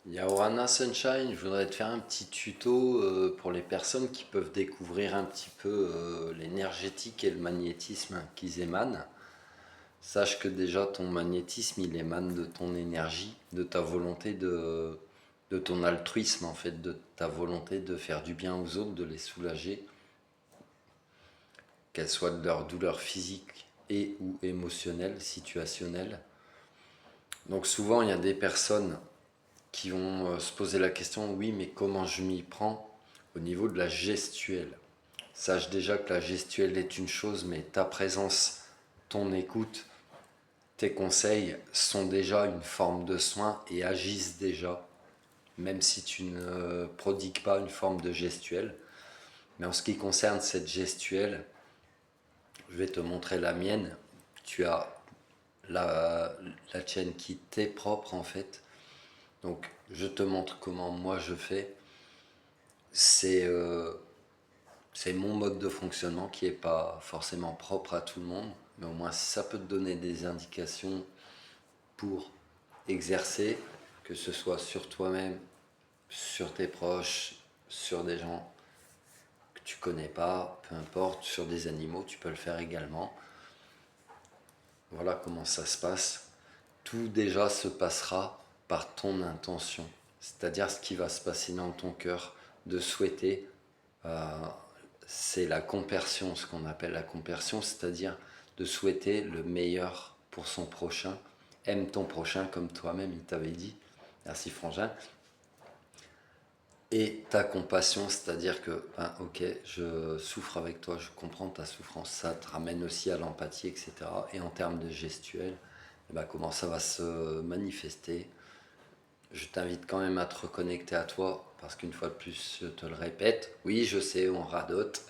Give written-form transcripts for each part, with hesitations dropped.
Yaorana Sunshine, je voudrais te faire un petit tuto pour les personnes qui peuvent découvrir un petit peu l'énergétique et le magnétisme qu'ils émanent. Sache que déjà ton magnétisme il émane de ton énergie, de ta volonté de ton altruisme en fait, de ta volonté de faire du bien aux autres, de les soulager, qu'elles soient de leur douleur physique et ou émotionnelle, situationnelle. Donc souvent il y a des personnes qui vont se poser la question, oui, mais comment je m'y prends au niveau de la gestuelle. Sache déjà que la gestuelle est une chose, mais ta présence, ton écoute, tes conseils sont déjà une forme de soin et agissent déjà, même si tu ne prodigues pas une forme de gestuelle. Mais en ce qui concerne cette gestuelle, je vais te montrer la mienne. Tu as la, la tienne qui t'est propre en fait. Donc je te montre comment moi je fais. C'est c'est mon mode de fonctionnement qui n'est pas forcément propre à tout le monde, mais au moins ça peut te donner des indications pour exercer, que ce soit sur toi-même, sur tes proches, sur des gens que tu connais pas, peu importe, sur des animaux, tu peux le faire également. Voilà comment ça se passe. Tout déjà se passera par ton intention, c'est-à-dire ce qui va se passer dans ton cœur, de souhaiter c'est la compersion, ce qu'on appelle la compersion, c'est-à-dire de souhaiter le meilleur pour son prochain. Aime ton prochain comme toi-même, il t'avait dit. Merci Frangin. Et ta compassion, c'est-à-dire que, ben, ok, je souffre avec toi, je comprends ta souffrance, ça te ramène aussi à l'empathie, etc. Et en termes de gestuelle, eh ben, comment ça va se manifester. Je t'invite quand même à te reconnecter à toi, parce qu'une fois de plus, je te le répète, oui, je sais, on radote,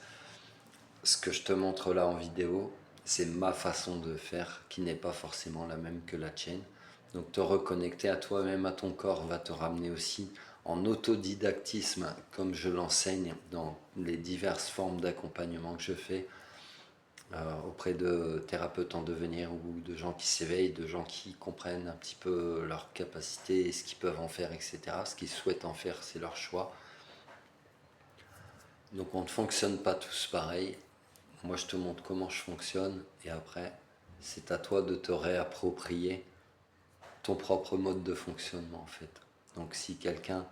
ce que je te montre là en vidéo, c'est ma façon de faire qui n'est pas forcément la même que la tienne. Donc te reconnecter à toi-même, à ton corps, va te ramener aussi en autodidactisme, comme je l'enseigne dans les diverses formes d'accompagnement que je fais auprès de thérapeutes en devenir ou de gens qui s'éveillent, de gens qui comprennent un petit peu leurs capacités et ce qu'ils peuvent en faire, etc. Ce qu'ils souhaitent en faire, c'est leur choix. Donc on ne fonctionne pas tous pareil. Moi, je te montre comment je fonctionne et après, c'est à toi de te réapproprier ton propre mode de fonctionnement en fait. Donc si quelqu'un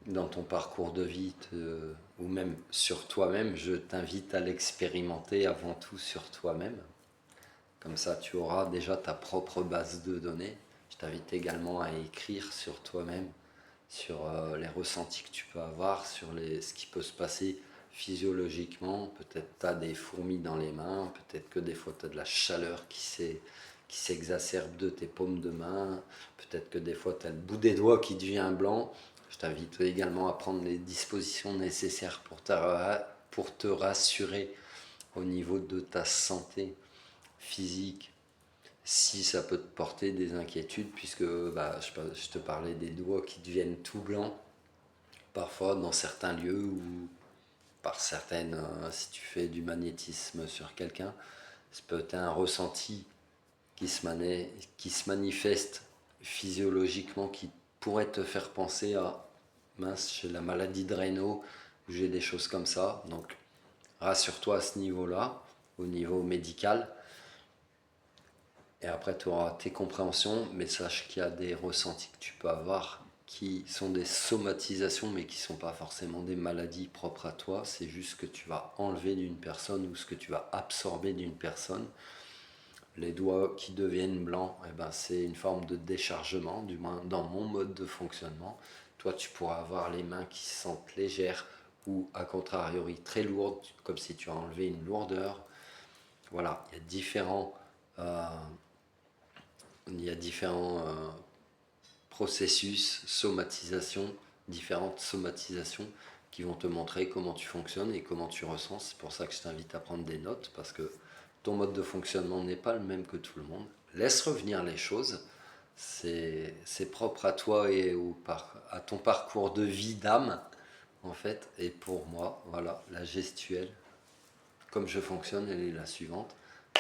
dans ton parcours de vie ou même sur toi-même, je t'invite à l'expérimenter avant tout sur toi-même. Comme ça, tu auras déjà ta propre base de données. Je t'invite également à écrire sur toi-même, sur les ressentis que tu peux avoir, sur ce qui peut se passer physiologiquement. Peut-être tu as des fourmis dans les mains, peut-être que des fois tu as de la chaleur qui s'exacerbe de tes paumes de main, peut-être que des fois tu as le bout des doigts qui devient blanc. Je t'invite également à prendre les dispositions nécessaires pour te rassurer au niveau de ta santé physique, si ça peut te porter des inquiétudes, puisque bah, je te parlais des doigts qui deviennent tout blancs, parfois dans certains lieux ou par certaines, si tu fais du magnétisme sur quelqu'un, ça peut être un ressenti qui se manifeste physiologiquement, qui pourrait te faire penser à mince, j'ai la maladie de Raynaud, j'ai des choses comme ça. Donc rassure-toi à ce niveau-là, au niveau médical. Et après, tu auras tes compréhensions, mais sache qu'il y a des ressentis que tu peux avoir qui sont des somatisations, mais qui ne sont pas forcément des maladies propres à toi. C'est juste ce que tu vas enlever d'une personne ou ce que tu vas absorber d'une personne. Les doigts qui deviennent blancs, eh ben, c'est une forme de déchargement, du moins dans mon mode de fonctionnement. Toi, tu pourras avoir les mains qui se sentent légères ou, à contrario, très lourdes, comme si tu as enlevé une lourdeur. Voilà, euh, il y a différents processus, somatisation, différentes somatisations qui vont te montrer comment tu fonctionnes et comment tu ressens. C'est pour ça que je t'invite à prendre des notes parce que ton mode de fonctionnement n'est pas le même que tout le monde. Laisse revenir les choses. C'est propre à toi et à ton parcours de vie d'âme en fait. Et pour moi, voilà, la gestuelle, comme je fonctionne, elle est la suivante.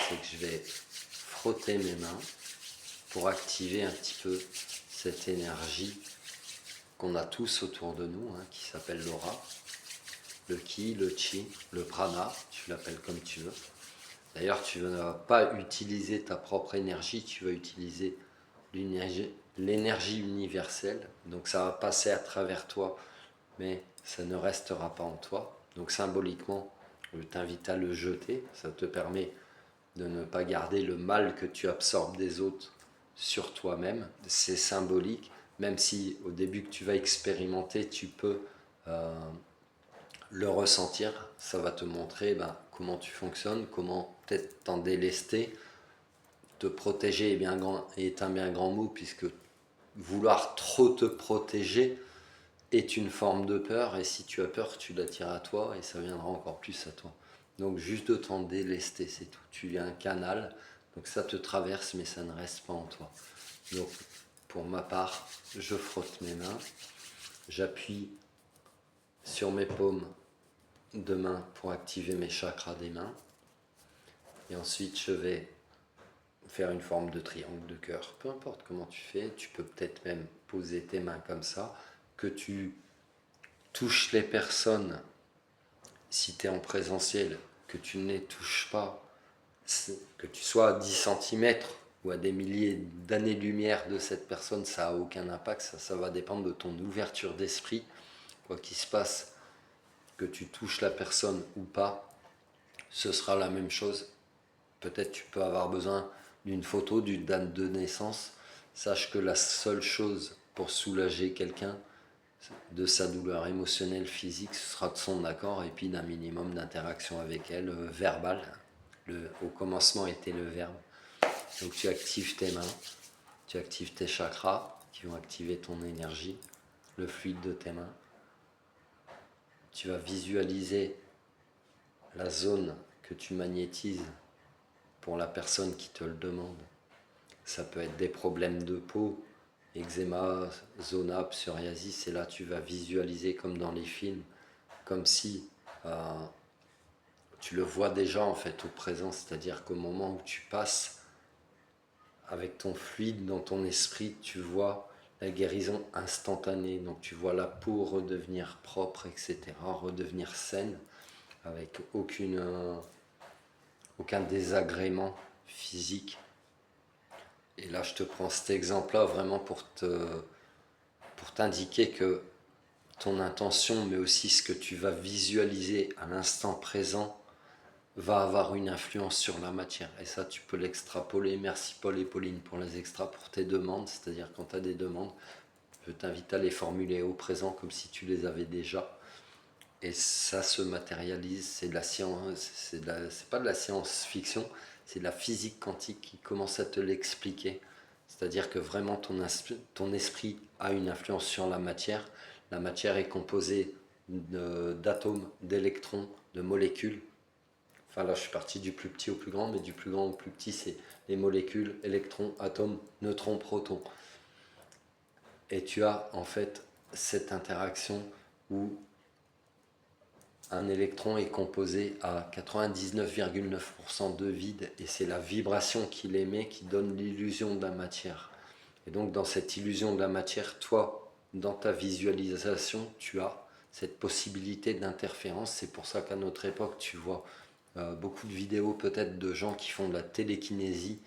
C'est que je vais frotter mes mains pour activer un petit peu cette énergie qu'on a tous autour de nous, hein, qui s'appelle l'aura, le ki, le chi, le prana, tu l'appelles comme tu veux. D'ailleurs, tu ne vas pas utiliser ta propre énergie, tu vas utiliser l'énergie universelle. Donc ça va passer à travers toi, mais ça ne restera pas en toi. Donc symboliquement, je t'invite à le jeter. Ça te permet de ne pas garder le mal que tu absorbes des autres sur toi-même. C'est symbolique, même si au début que tu vas expérimenter, tu peux le ressentir. Ça va te montrer comment tu fonctionnes, comment peut-être t'en délester. Te protéger est un bien grand mot, puisque vouloir trop te protéger est une forme de peur, et si tu as peur, tu l'attires à toi et ça viendra encore plus à toi. Donc juste de t'en délester, c'est tout. Tu es un canal, donc ça te traverse, mais ça ne reste pas en toi. Donc pour ma part, je frotte mes mains, j'appuie sur mes paumes de main pour activer mes chakras des mains, et ensuite je vais faire une forme de triangle de cœur, peu importe comment tu fais. Tu peux peut-être même poser tes mains comme ça, que tu touches les personnes si tu es en présentiel, que tu ne les touches pas, que tu sois à 10 cm ou à des milliers d'années-lumière de cette personne, ça n'a aucun impact. Ça va dépendre de ton ouverture d'esprit. Quoi qu'il se passe, que tu touches la personne ou pas, ce sera la même chose. Peut-être tu peux avoir besoin d'une photo, d'une date de naissance. Sache que la seule chose pour soulager quelqu'un de sa douleur émotionnelle, physique, ce sera de son accord et puis d'un minimum d'interaction avec elle, verbale. Au commencement était le verbe. Donc tu actives tes mains, tu actives tes chakras qui vont activer ton énergie, le fluide de tes mains. Tu vas visualiser la zone que tu magnétises pour la personne qui te le demande. Ça peut être des problèmes de peau, eczéma, zona, psoriasis, et là tu vas visualiser comme dans les films, comme si tu le vois déjà en fait au présent, c'est-à-dire qu'au moment où tu passes avec ton fluide dans ton esprit, tu vois la guérison instantanée, donc tu vois la peau redevenir propre, etc., redevenir saine, avec aucun désagrément physique. Et là, je te prends cet exemple-là vraiment pour t'indiquer que ton intention, mais aussi ce que tu vas visualiser à l'instant présent, va avoir une influence sur la matière. Et ça, tu peux l'extrapoler. Merci Paul et Pauline pour les extras, pour tes demandes. C'est-à-dire quand tu as des demandes, je t'invite à les formuler au présent comme si tu les avais déjà. Et ça se matérialise. C'est de la science, c'est pas de la science-fiction, c'est de la physique quantique qui commence à te l'expliquer. C'est-à-dire que vraiment ton esprit a une influence sur la matière. La matière est composée d'atomes, d'électrons, de molécules. Enfin là je suis parti du plus petit au plus grand, mais du plus grand au plus petit c'est les molécules, électrons, atomes, neutrons, protons. Et tu as en fait cette interaction où un électron est composé à 99,9% de vide, et c'est la vibration qu'il émet qui donne l'illusion de la matière. Et donc dans cette illusion de la matière, toi, dans ta visualisation, tu as cette possibilité d'interférence. C'est pour ça qu'à notre époque, tu vois beaucoup de vidéos peut-être de gens qui font de la télékinésie,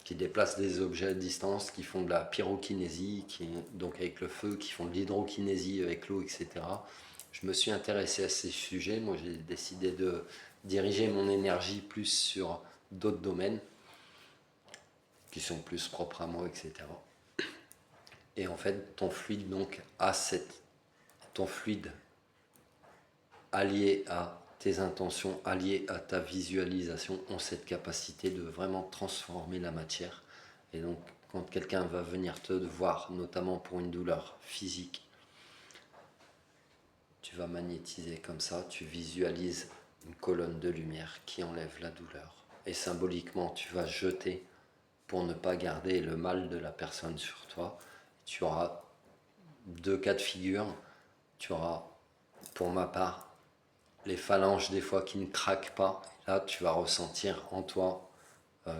qui déplacent des objets à distance, qui font de la pyrokinésie, donc avec le feu, qui font de l'hydrokinésie avec l'eau, etc. Je me suis intéressé à ces sujets. Moi, j'ai décidé de diriger mon énergie plus sur d'autres domaines qui sont plus propres à moi, etc. Et en fait, ton fluide donc ton fluide allié à tes intentions, allié à ta visualisation, ont cette capacité de vraiment transformer la matière. Et donc, quand quelqu'un va venir te voir, notamment pour une douleur physique, tu vas magnétiser comme ça, tu visualises une colonne de lumière qui enlève la douleur. Et symboliquement, tu vas jeter pour ne pas garder le mal de la personne sur toi. Tu auras deux cas de figure. Tu auras, pour ma part, les phalanges des fois qui ne craquent pas. Là, tu vas ressentir en toi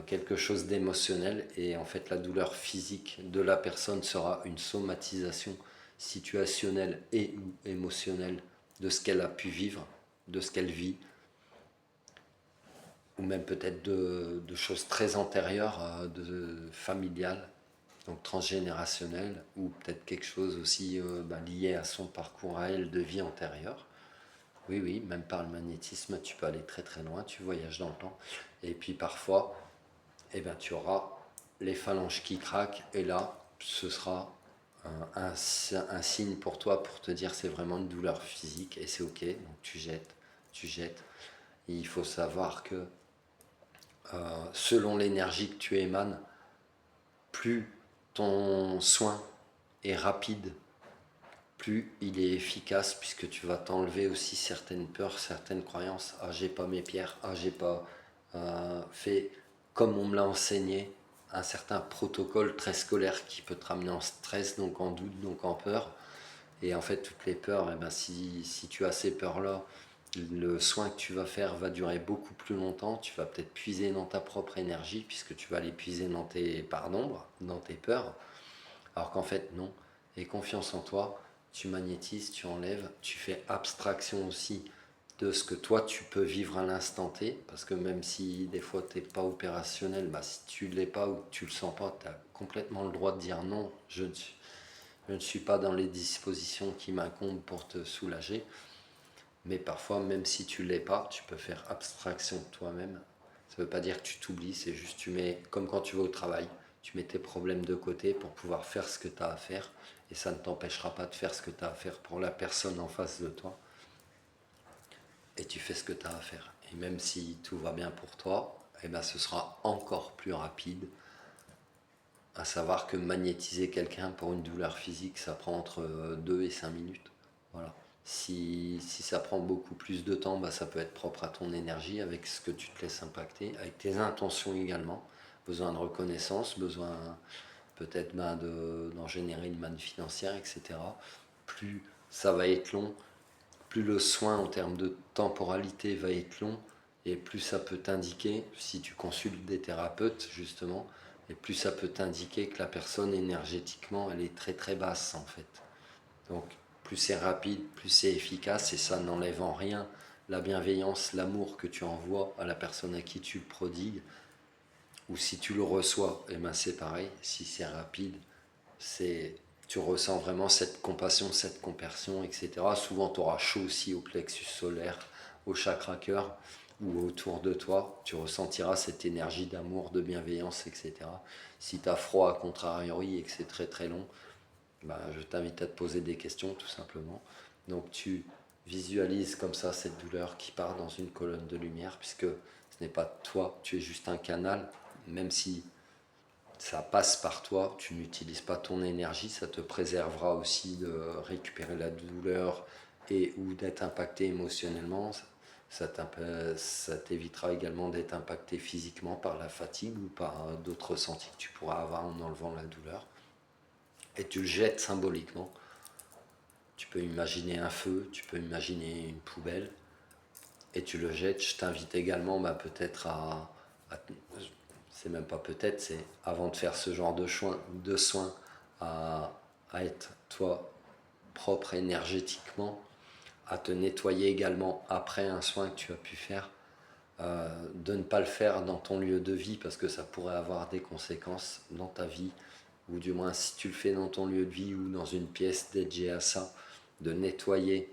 quelque chose d'émotionnel, et en fait la douleur physique de la personne sera une somatisation situationnel et ou émotionnel de ce qu'elle a pu vivre, de ce qu'elle vit, ou même peut-être de choses très antérieures, familiales, donc transgénérationnelles, ou peut-être quelque chose aussi lié à son parcours à elle de vie antérieure. Oui, oui, même par le magnétisme, tu peux aller très très loin, tu voyages dans le temps. Et puis parfois, tu auras les phalanges qui craquent, et là, ce sera un signe pour toi pour te dire c'est vraiment une douleur physique, et c'est ok, donc tu jettes, tu jettes. Et il faut savoir que selon l'énergie que tu émanes, plus ton soin est rapide, plus il est efficace, puisque tu vas t'enlever aussi certaines peurs, certaines croyances. Ah, j'ai pas mes pierres, ah, j'ai pas fait comme on me l'a enseigné, un certain protocole très scolaire qui peut te ramener en stress, donc en doute, donc en peur. Et en fait, toutes les peurs, si tu as ces peurs-là, le soin que tu vas faire va durer beaucoup plus longtemps. Tu vas peut-être puiser dans ta propre énergie, puisque tu vas les puiser dans tes parts d'ombre, dans tes peurs. Alors qu'en fait, non. Et confiance en toi, tu magnétises, tu enlèves, tu fais abstraction aussi de ce que toi tu peux vivre à l'instant T, parce que même si des fois tu n'es pas opérationnel, si tu ne l'es pas ou que tu ne le sens pas, tu as complètement le droit de dire non, je ne suis pas dans les dispositions qui m'incombent pour te soulager. Mais parfois, même si tu ne l'es pas, tu peux faire abstraction de toi-même. Ça ne veut pas dire que tu t'oublies, c'est juste tu mets, comme quand tu vas au travail, tu mets tes problèmes de côté pour pouvoir faire ce que tu as à faire. Et ça ne t'empêchera pas de faire ce que tu as à faire pour la personne en face de toi. Et tu fais ce que tu as à faire. Et même si tout va bien pour toi, ce sera encore plus rapide. À savoir que magnétiser quelqu'un pour une douleur physique, ça prend entre 2 et 5 minutes. Voilà. Si ça prend beaucoup plus de temps, ça peut être propre à ton énergie, avec ce que tu te laisses impacter, avec tes intentions également. Besoin de reconnaissance, besoin peut-être d'en générer une manne financière, etc. Plus ça va être long, plus le soin en termes de temporalité va être long, et plus ça peut t'indiquer, si tu consultes des thérapeutes justement, et plus ça peut t'indiquer que la personne énergétiquement elle est très très basse en fait. Donc plus c'est rapide, plus c'est efficace, et ça n'enlève en rien la bienveillance, l'amour que tu envoies à la personne à qui tu le prodigues. Ou si tu le reçois, c'est pareil, si c'est rapide, tu ressens vraiment cette compassion, cette compassion, etc. Souvent tu auras chaud aussi au plexus solaire, au chakra cœur, ou autour de toi, tu ressentiras cette énergie d'amour, de bienveillance, etc. Si tu as froid, à contrariori, et que c'est très très long, je t'invite à te poser des questions tout simplement. Donc tu visualises comme ça cette douleur qui part dans une colonne de lumière, puisque ce n'est pas toi, tu es juste un canal, même si ça passe par toi, tu n'utilises pas ton énergie, ça te préservera aussi de récupérer la douleur et ou d'être impacté émotionnellement. Ça t'évitera également d'être impacté physiquement par la fatigue ou par d'autres ressentis que tu pourras avoir en enlevant la douleur. Et tu le jettes symboliquement. Tu peux imaginer un feu, tu peux imaginer une poubelle, et tu le jettes. Je t'invite également peut-être c'est même pas peut-être, c'est avant de faire ce genre de soins, à, à être toi propre énergétiquement, à te nettoyer également après un soin que tu as pu faire, de ne pas le faire dans ton lieu de vie parce que ça pourrait avoir des conséquences dans ta vie, ou du moins si tu le fais dans ton lieu de vie ou dans une pièce dédiée à ça, de nettoyer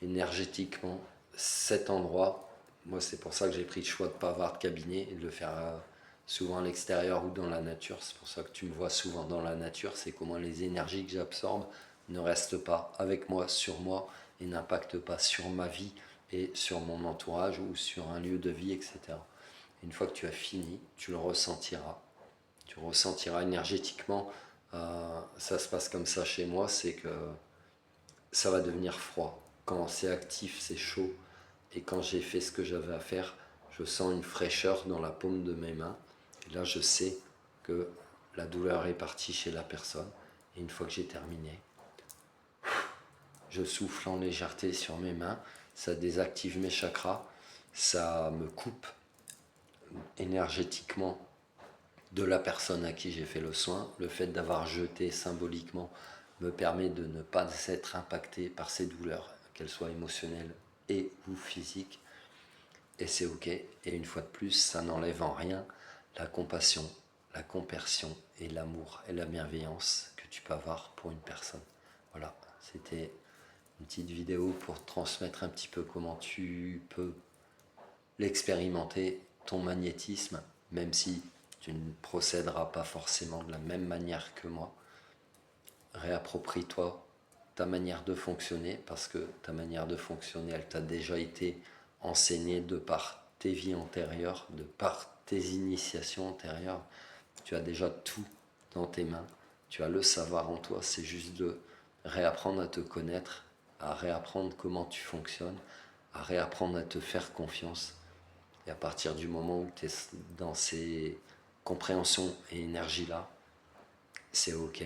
énergétiquement cet endroit. Moi, c'est pour ça que j'ai pris le choix de ne pas avoir de cabinet et de le faire souvent à l'extérieur ou dans la nature. C'est pour ça que tu me vois souvent dans la nature. C'est comment les énergies que j'absorbe ne restent pas avec moi, sur moi, et n'impactent pas sur ma vie et sur mon entourage ou sur un lieu de vie, etc. Une fois que tu as fini, tu le ressentiras. Tu ressentiras énergétiquement. Ça se passe comme ça chez moi, c'est que ça va devenir froid. Quand c'est actif, c'est chaud. Et quand j'ai fait ce que j'avais à faire, je sens une fraîcheur dans la paume de mes mains. Et là, je sais que la douleur est partie chez la personne. Et une fois que j'ai terminé, je souffle en légèreté sur mes mains. Ça désactive mes chakras. Ça me coupe énergétiquement de la personne à qui j'ai fait le soin. Le fait d'avoir jeté symboliquement me permet de ne pas être impacté par ces douleurs, qu'elles soient émotionnelles et ou physiques. Et c'est ok. Et une fois de plus, ça n'enlève en rien la compassion, la compersion et l'amour et la bienveillance que tu peux avoir pour une personne. Voilà, c'était une petite vidéo pour transmettre un petit peu comment tu peux l'expérimenter, ton magnétisme, même si tu ne procéderas pas forcément de la même manière que moi. Réapproprie-toi ta manière de fonctionner, parce que ta manière de fonctionner, elle t'a déjà été enseignée de par tes vies antérieures, de par tes initiations antérieures. Tu as déjà tout dans tes mains, tu as le savoir en toi, c'est juste de réapprendre à te connaître, à réapprendre comment tu fonctionnes, à réapprendre à te faire confiance. Et à partir du moment où tu es dans ces compréhensions et énergies-là, c'est ok.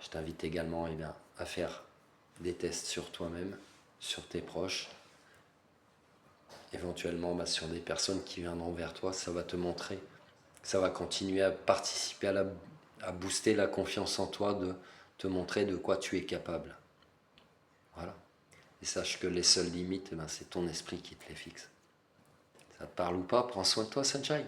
Je t'invite également à faire des tests sur toi-même, sur tes proches, éventuellement sur des personnes qui viendront vers toi. Ça va te montrer, ça va continuer à participer à booster la confiance en toi, de te montrer de quoi tu es capable. Voilà. Et sache que les seules limites, c'est ton esprit qui te les fixe. Ça te parle ou pas? Prends soin de toi, Sunshine.